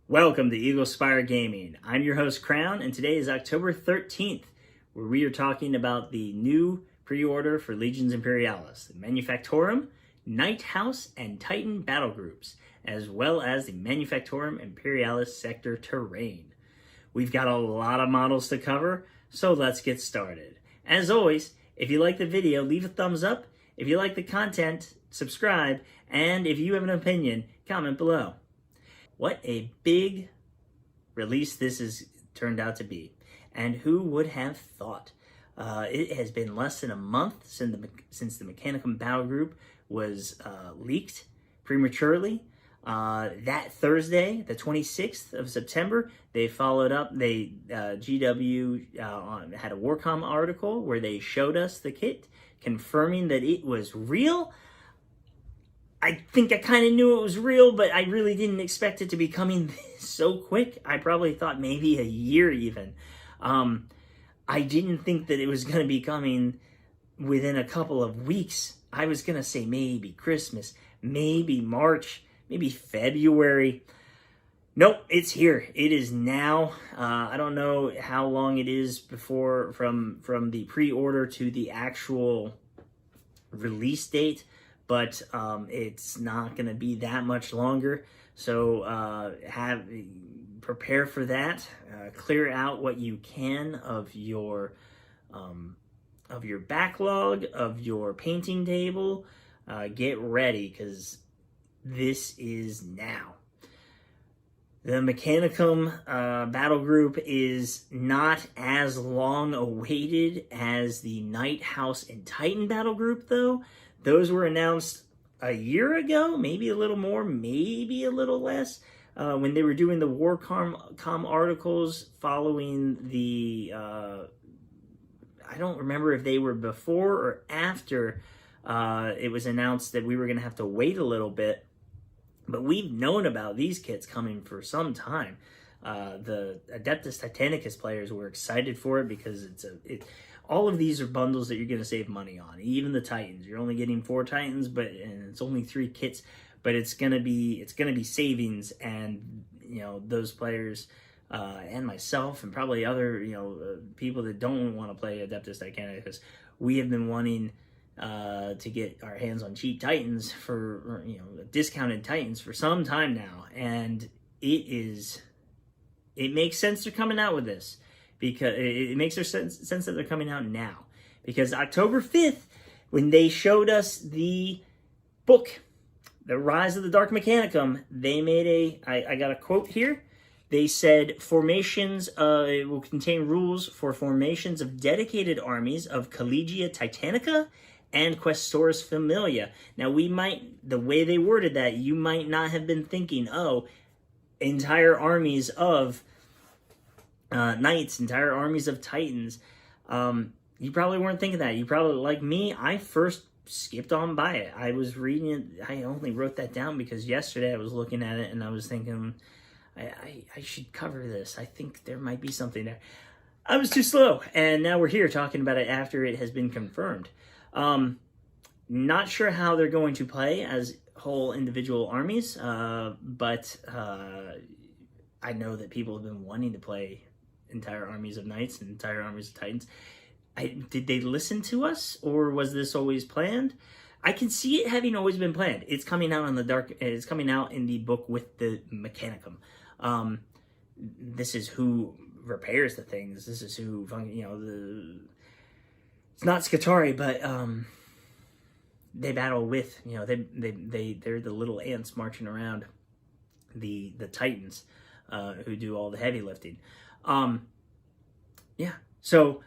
Welcome to Eagle Spire Gaming. I'm your host, Crown, and today is October 13th, where we are talking about the new pre-order for Legions Imperialis, the Manufactorum, Night House, and Titan battle groups, as well as the Manufactorum Imperialis sector terrain. We've got a lot of models to cover, so let's get started. As always, if you like the video, leave a thumbs up. If you like the content, subscribe, and if you have an opinion, comment below. What a big release this has turned out to be. And who would have thought? It has been less than a month since the Mechanicum battle group was leaked prematurely. That Thursday, the 26th of September, they followed up. GW had a Warcom article where they showed us the kit, confirming that it was real. I think I kind of knew it was real, but I really didn't expect it to be coming so quick. I probably thought maybe a year even. I didn't think that it was going to be coming within a couple of weeks. I was going to say maybe Christmas, maybe March, maybe February. Nope, it's here. It is now. I don't know how long it is before from the pre-order to the actual release date, but it's not going to be that much longer. So prepare for that. Clear out what you can of your backlog, of your painting table. Get ready, because this is now. The Mechanicum battle group is not as long awaited as the Night House and Titan battle group, though. Those were announced a year ago, maybe a little more, maybe a little less, when they were doing the Warcom articles following the, I don't remember if they were before or after it was announced that we were going to have to wait a little bit. But we've known about these kits coming for some time. The Adeptus Titanicus players were excited for it because all of these are bundles that you're going to save money on. Even the Titans, you're only getting 4 Titans, and it's only 3 kits, but it's going to be savings. And those players and myself and probably other people that don't want to play Adeptus Titanicus, we have been wanting to get our hands on cheap Titans discounted Titans for some time now, and it makes sense they're coming out with this, because it makes sense that they're coming out now, because October 5th, when they showed us the book, The Rise of the Dark Mechanicum, they made I got a quote here. They said, formations, it will contain rules for formations of dedicated armies of Collegia Titanica and Questoris Familia. Now, the way they worded that, you might not have been thinking, oh, entire armies of Knights, entire armies of Titans. You probably weren't thinking that. You probably, like me, I first skipped on by it. I was reading it. I only wrote that down because yesterday I was looking at it and I was thinking, I should cover this. I think there might be something there. I was too slow, and now we're here talking about it after it has been confirmed. Not sure how they're going to play as whole individual armies, but I know that people have been wanting to play entire armies of Knights and entire armies of Titans. Did they listen to us, or was this always planned? I can see it having always been planned. It's coming out on the dark. It's coming out in the book with the Mechanicum. This is who repairs the things. This is who it's not Scutari, but they battle with, they're the little ants marching around the Titans, who do all the heavy lifting. So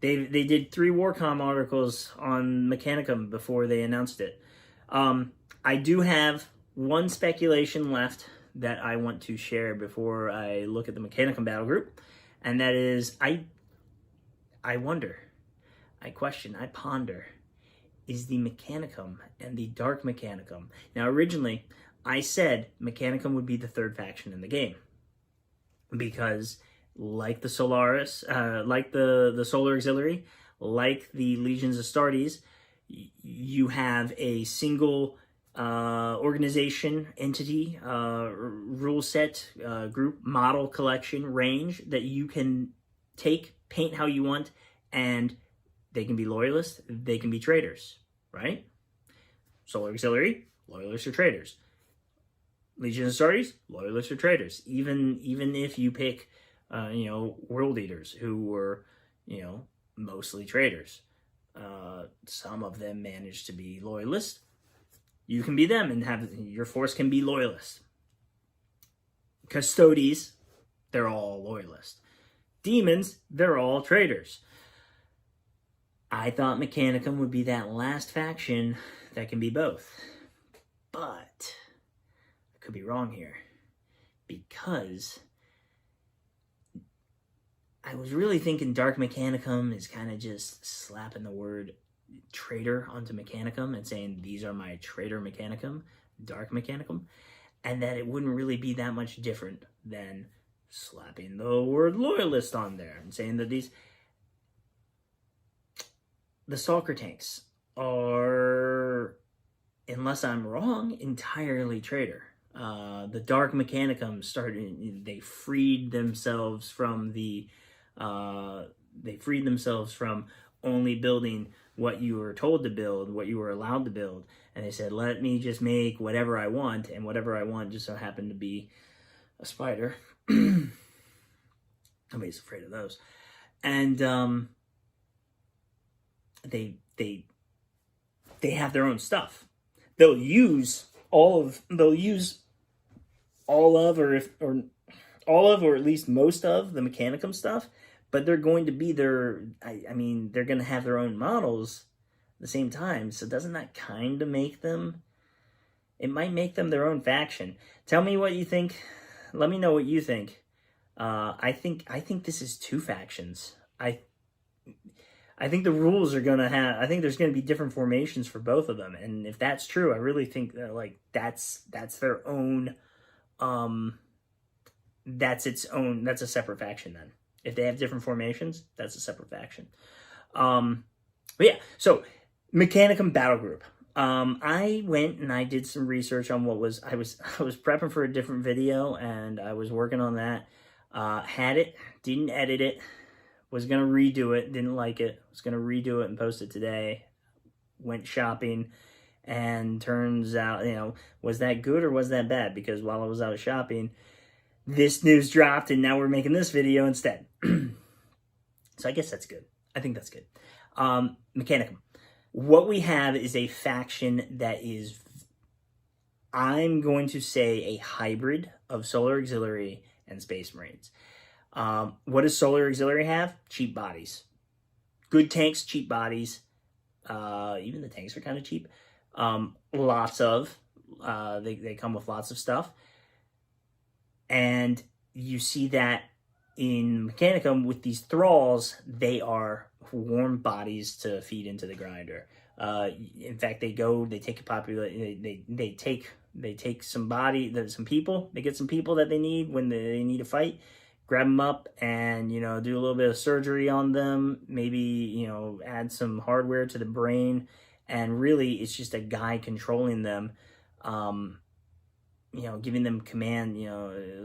they did 3 Warcom articles on Mechanicum before they announced it. I do have one speculation left that I want to share before I look at the Mechanicum battle group, and that is, I wonder, I question, I ponder, is the Mechanicum and the Dark Mechanicum. Now, originally, I said Mechanicum would be the 3rd faction in the game, because like the Solaris, like the Solar Auxiliary, like the Legions Astartes, you have a single organization, entity, rule set, group, model, collection, range that you can take, paint how you want, and they can be loyalists, they can be traitors, right? Solar Auxiliary, loyalists or traitors. Legions Imperialis, loyalists or traitors. Even if you pick, world eaters who were, mostly traitors. Some of them managed to be loyalists. You can be them and have your force can be loyalist. Custodes, they're all loyalists. Demons, they're all traitors. I thought Mechanicum would be that last faction that can be both. But I could be wrong here. Because I was really thinking Dark Mechanicum is kind of just slapping the word traitor onto Mechanicum and saying, these are my traitor Mechanicum, Dark Mechanicum, and that it wouldn't really be that much different than slapping the word loyalist on there and saying that the Stalker tanks are, unless I'm wrong, entirely traitor. The Dark Mechanicum started, they freed themselves from only building what you were told to build, what you were allowed to build. And they said, let me just make whatever I want, and whatever I want just so happened to be a spider. Nobody's afraid of those. And they have their own stuff. They'll use all of, or at least most of the Mechanicum stuff. But they're going to be they're going to have their own models at the same time. So doesn't that kind of make them, it might make them their own faction. Tell me what you think. Let me know what you think. I think this is two factions. I think the rules are going to have, I think there's going to be different formations for both of them. And if that's true, I really think that that's their own, that's a separate faction then. If they have different formations, that's a separate faction. But yeah, so Mechanicum battle group. I went and I did some research on I was prepping for a different video, and I was working on that. Had it, didn't edit it, was gonna redo it, didn't like it, was gonna redo it and post it today. Went shopping, and turns out, was that good or was that bad? Because while I was out shopping, this news dropped, and now we're making this video instead. So I guess that's good. I think that's good. Mechanicum. What we have is a faction that is, I'm going to say, a hybrid of Solar Auxiliary and Space Marines. What does Solar Auxiliary have? Cheap bodies. Good tanks, cheap bodies. Even the tanks are kind of cheap. Lots of. They come with lots of stuff. And you see that in Mechanicum with these thralls, they are warm bodies to feed into the grinder. In fact, they take some people, they get some people that they need when they need to fight, grab them up and, do a little bit of surgery on them, maybe, add some hardware to the brain, and really it's just a guy controlling them, giving them command,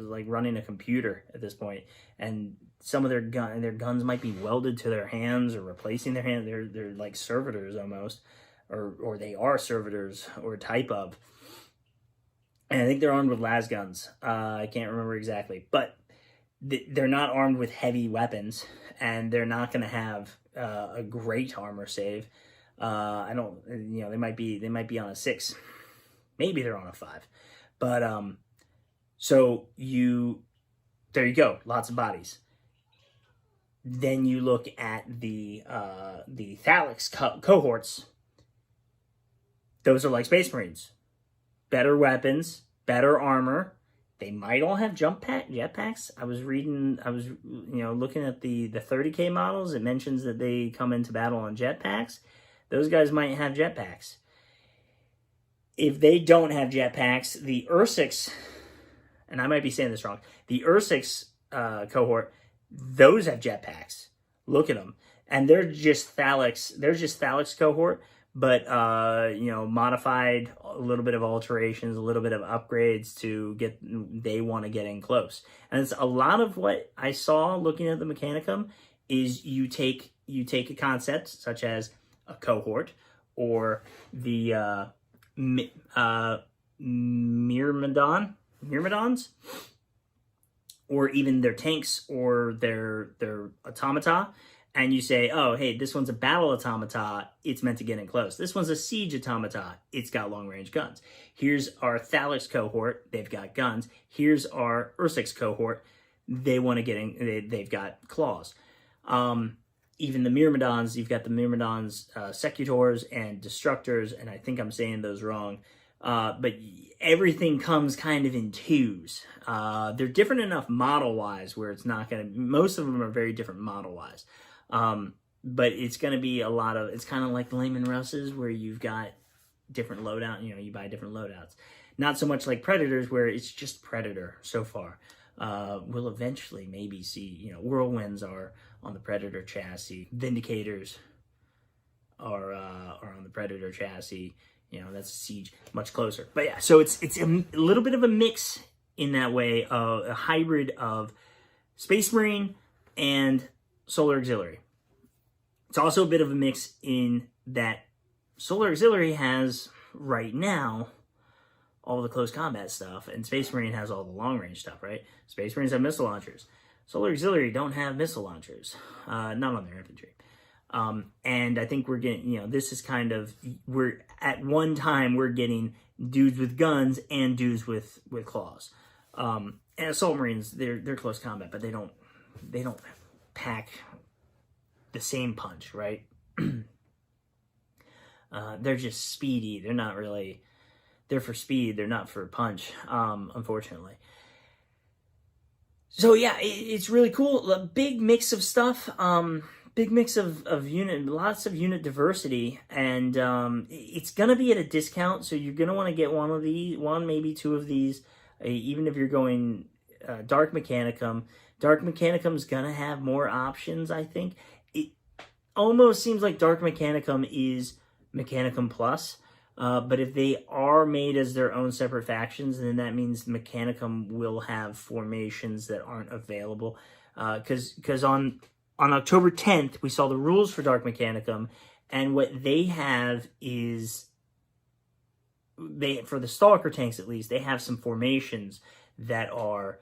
like running a computer at this point. And some of their guns might be welded to their hands or replacing their hands. They're like servitors almost, or they are servitors or type of. And I think they're armed with las guns. I can't remember exactly, but they're not armed with heavy weapons, and they're not going to have a great armor save. They might be on a 6, maybe they're on a 5. But, there you go, lots of bodies. Then you look at the Thalix cohorts. Those are like Space Marines. Better weapons, better armor. They might all have jetpacks. I was looking at the 30K models. It mentions that they come into battle on jetpacks. Those guys might have jetpacks. If they don't have jetpacks, the Ursix, and I might be saying this wrong, the Ursix cohort, those have jetpacks. Look at them. And they're just Thalix cohort, but modified, a little bit of alterations, a little bit of upgrades to get, they want to get in close. And it's a lot of what I saw looking at the Mechanicum is you take a concept such as a cohort or the myrmidons, or even their tanks or their automata, and you say, oh, hey, this one's a battle automata, it's meant to get in close. This one's a siege automata, it's got long-range guns. Here's our Thalix cohort, they've got guns. Here's our Ursix cohort, they want to get in, they've got claws. Even the Myrmidons, you've got the Myrmidons, Secutors and Destructors, and I think I'm saying those wrong. But everything comes kind of in twos. They're different enough model-wise where it's not going to... Most of them are very different model-wise. But it's going to be a lot of... It's kind of like Layman Russes where you've got different loadout. You buy different loadouts. Not so much like Predators where it's just Predator so far. We'll eventually maybe see... Whirlwinds are on the Predator chassis. Vindicators are on the Predator chassis. That's a siege, much closer. But yeah, so it's a little bit of a mix in that way, a hybrid of Space Marine and Solar Auxiliary. It's also a bit of a mix in that Solar Auxiliary has, right now, all the close combat stuff, and Space Marine has all the long-range stuff, right? Space Marines have missile launchers. Solar Auxiliary don't have missile launchers, not on their infantry. And I think we're getting, this is kind of, at one time, we're getting dudes with guns and dudes with claws. And Assault Marines, they're close combat, but they don't pack the same punch, right? They're just speedy. They're not really, they're for speed. They're not for punch, unfortunately. So yeah, it's really cool. A big mix of stuff. Big mix of unit, lots of unit diversity, and it's gonna be at a discount, so you're gonna want to get one, maybe two of these, even if you're going Dark Mechanicum. Dark Mechanicum's gonna have more options, I think. It almost seems like Dark Mechanicum is Mechanicum Plus, but if they are made as their own separate factions, then that means Mechanicum will have formations that aren't available, because on October 10th, we saw the rules for Dark Mechanicum, and what they have is, for the Stalker tanks at least, they have some formations that are,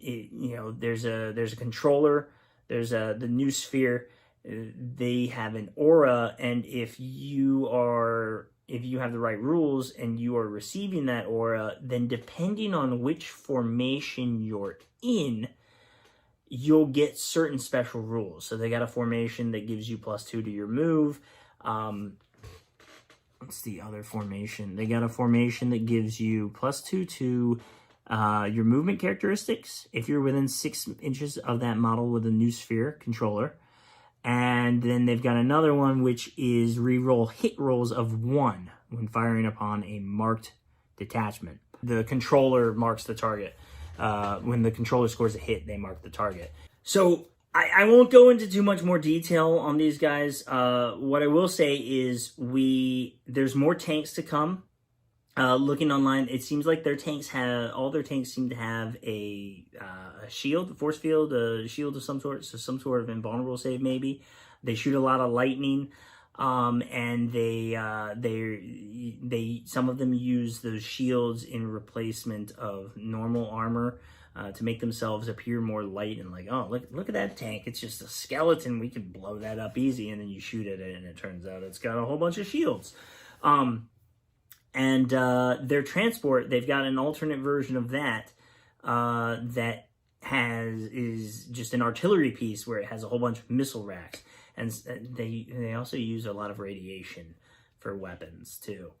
there's a controller, there's the new sphere, they have an aura, and if you have the right rules and you are receiving that aura, then depending on which formation you're in, you'll get certain special rules. So they got a formation that gives you +2 to your move. What's the other formation? They got a formation that gives you +2 to your movement characteristics if you're within 6 inches of that model with a new sphere controller. And then they've got another one which is reroll hit rolls of 1 when firing upon a marked detachment. The controller marks the target. When the controller scores a hit, they mark the target. So I won't go into too much more detail on these guys. What I will say is there's more tanks to come. Looking online, it seems like all their tanks seem to have a shield, a force field, a shield of some sort, so some sort of invulnerable save maybe. They shoot a lot of lightning. And some of them use those shields in replacement of normal armor, to make themselves appear more light and like, oh, look at that tank. It's just a skeleton. We can blow that up easy. And then you shoot at it and it turns out it's got a whole bunch of shields. And their transport, they've got an alternate version of that, that is just an artillery piece where it has a whole bunch of missile racks. And they also use a lot of radiation for weapons, too,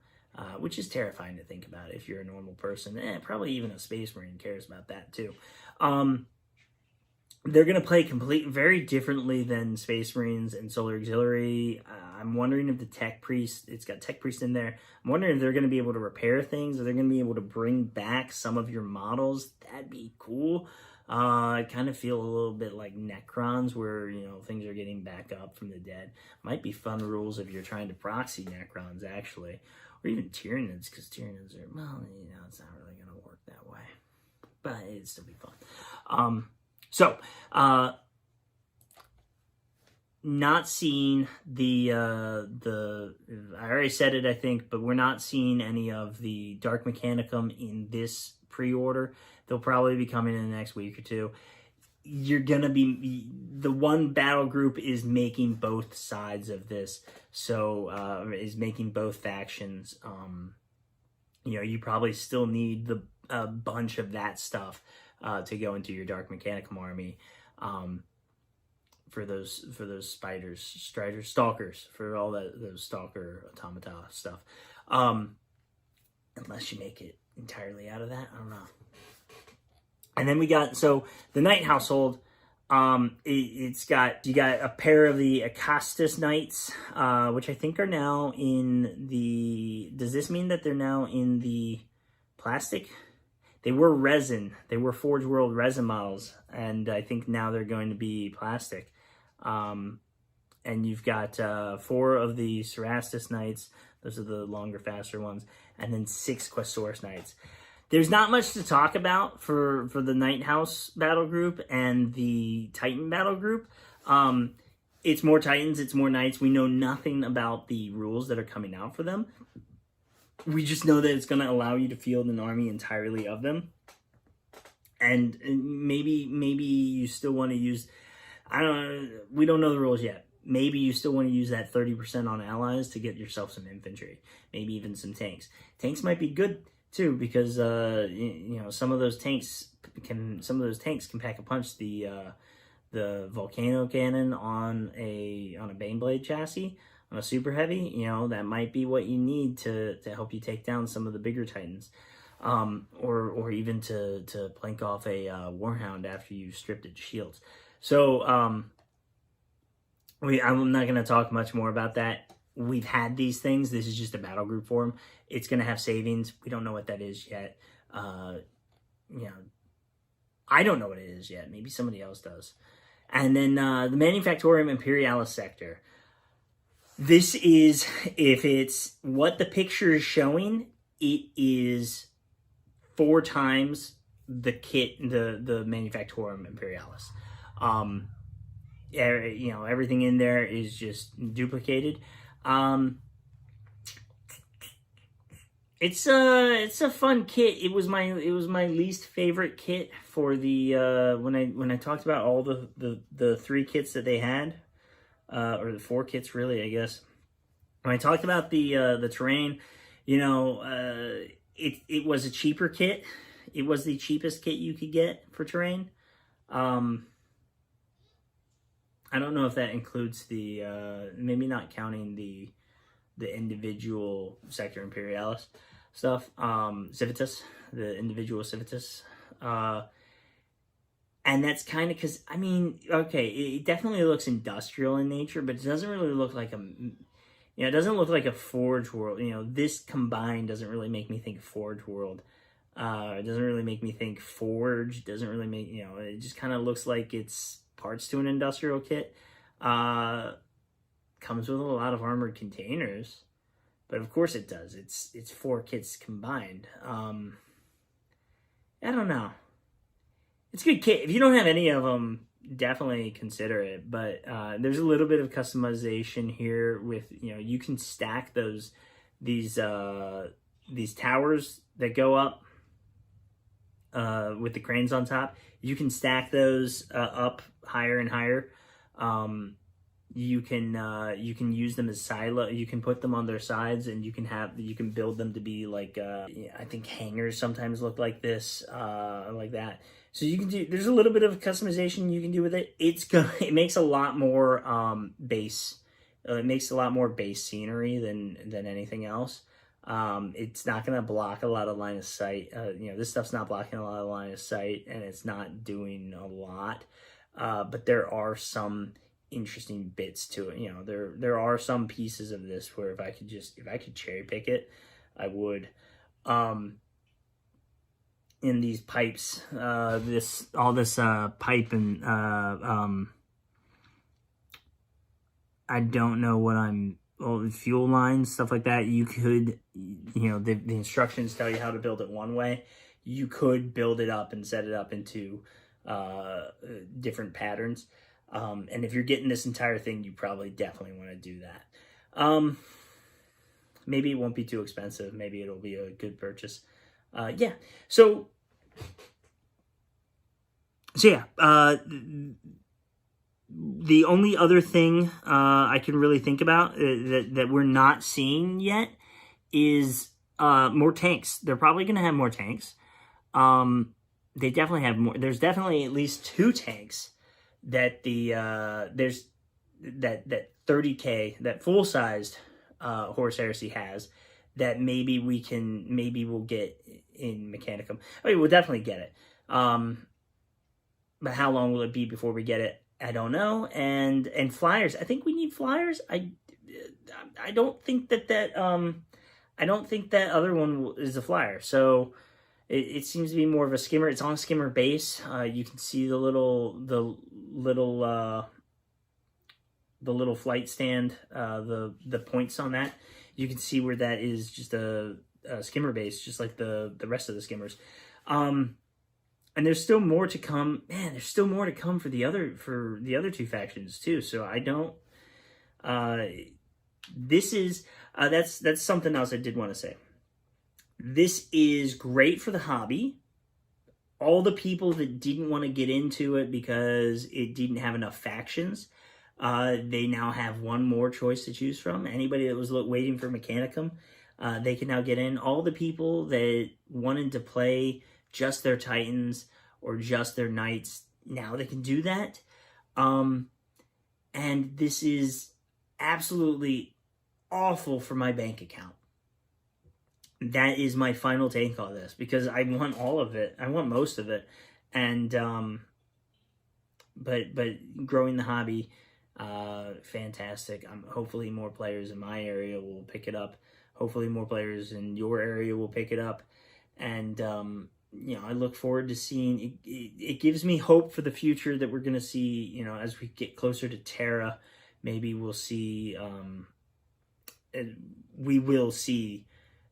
which is terrifying to think about if you're a normal person. Probably even a Space Marine cares about that, too. they're going to play very differently than Space Marines and Solar Auxiliary. I'm wondering if the Tech Priest, it's got Tech Priest in there. I'm wondering if they're going to be able to repair things, or they're going to be able to bring back some of your models. That'd be cool. I kind of feel a little bit like Necrons, where, you know, things are getting back up from the dead. Might be fun rules if you're trying to proxy Necrons, actually. Or even Tyranids, because Tyranids are, well, you know, it's not really going to work that way. But it'd still be fun. So, not seeing I already said it, I think, but we're not seeing any of the Dark Mechanicum in this pre-order. They'll probably be coming in the next week or two. You're going to be, the one battle group is making both sides of this, so, is making both factions. You know, you probably still need a bunch of that stuff to go into your Dark Mechanicum army, for those stalkers, for all those stalker automata stuff. Unless you make it entirely out of that, I don't know. And then we got, so the Knight household, you got a pair of the Acastus Knights, which I think are now in the, does this mean that they're now in the plastic? They were resin. They were Forge World resin models, and I think now they're going to be plastic. And you've got 4 of the Cerastus Knights. Those are the longer, faster ones. And then 6 Questoris Knights. There's not much to talk about for the Knight House battle group and the Titan battle group. It's more Titans, it's more Knights. We know nothing about the rules that are coming out for them. We just know that it's going to allow you to field an army entirely of them. And maybe you still want to use, we don't know the rules yet. Maybe you still want to use that 30% on allies to get yourself some infantry. Maybe even some tanks. Tanks might be good too, because you know, some of those tanks can pack a punch. The volcano cannon on a Baneblade chassis, on a super heavy, you know, that might be what you need to help you take down some of the bigger Titans, or even to plank off a Warhound after you've stripped its shields. So I'm not going to talk much more about that. We've had these things. This is just a battle group form. It's going to have savings. We don't know what that is yet. You know, I don't know what it is yet. Maybe somebody else does. And then the Manufactorium Imperialis sector. This is, if it's what the picture is showing, it is 4 times the kit, the Manufactorium Imperialis. You know, everything in there is just duplicated. It's a fun kit. It was my least favorite kit for the when I talked about all the 3 kits that they had, or the 4 kits really, I guess. When I talked about the terrain, you know, it was a cheaper kit. It was the cheapest kit you could get for terrain. I don't know if that includes the maybe not counting the individual sector Imperialis stuff, Civitas, the individual Civitas, and that's kind of because, I mean, okay, it definitely looks industrial in nature, but it doesn't really look like it doesn't look like a Forge World. You know, this combined doesn't really make me think Forge World. It doesn't really make me think Forge. Doesn't really make, you know, it just kind of looks like it's parts to an industrial kit. Comes with a lot of armored containers, but of course it does. It's 4 kits combined. I don't know. It's a good kit. If you don't have any of them, definitely consider it. But there's a little bit of customization here with, you know, you can stack these towers that go up with the cranes on top. You can stack those up higher and higher. You can use them as silo. You can put them on their sides, and you can build them to be like I think hangars sometimes look like this, like that. So you can do. There's a little bit of customization you can do with it. It makes a lot more base. It makes a lot more base scenery than anything else. It's not going to block a lot of line of sight. You know, this stuff's not blocking a lot of line of sight, and it's not doing a lot. but there are some interesting bits to it. You know, there are some pieces of this where if I could cherry pick it, I would. In these pipes, all this pipe and I don't know what fuel lines, stuff like that. You could, you know, the instructions tell you how to build it one way. You could build it up and set it up into different patterns. And if you're getting this entire thing, you probably definitely want to do that. Maybe it won't be too expensive. Maybe it'll be a good purchase. Yeah. So yeah. The only other thing I can really think about that we're not seeing yet is more tanks. They're probably going to have more tanks. They definitely have more. There's definitely at least 2 tanks that there's that 30K, that full-sized Horus Heresy has, that maybe we'll get in Mechanicum. I mean, we'll definitely get it. But how long will it be before we get it? I don't know. And flyers. I think we need flyers. I don't think that I don't think that other one is a flyer. So it seems to be more of a skimmer. It's on a skimmer base. You can see the little flight stand, the points on that. You can see where that is just a skimmer base, just like the rest of the skimmers. And there's still more to come. Man, there's still more to come for the other 2 factions too. So I don't. This is that's something else I did want to say. This is great for the hobby. All the people that didn't want to get into it because it didn't have enough factions, they now have one more choice to choose from. Anybody that was waiting for Mechanicum, they can now get in. All the people that wanted to play just their Titans or just their Knights, now they can do that. And this is absolutely awful for my bank account. That is my final take on this, because I want all of it. I want most of it. And but growing the hobby, fantastic. Hopefully more players in my area will pick it up. Hopefully more players in your area will pick it up. And you know, I look forward to seeing it gives me hope for the future that we're going to see, you know, as we get closer to Terra, maybe we'll see we will see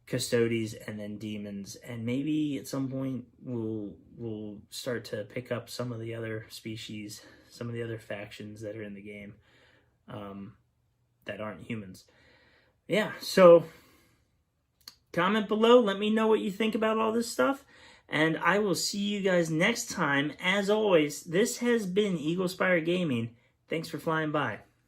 Custodes and then Demons, and maybe at some point we'll start to pick up some of the other species, some of the other factions that are in the game that aren't humans. Yeah, so comment below, let me know what you think about all this stuff, and I will see you guys next time. As always, this has been Eagle Spire Gaming. Thanks for flying by.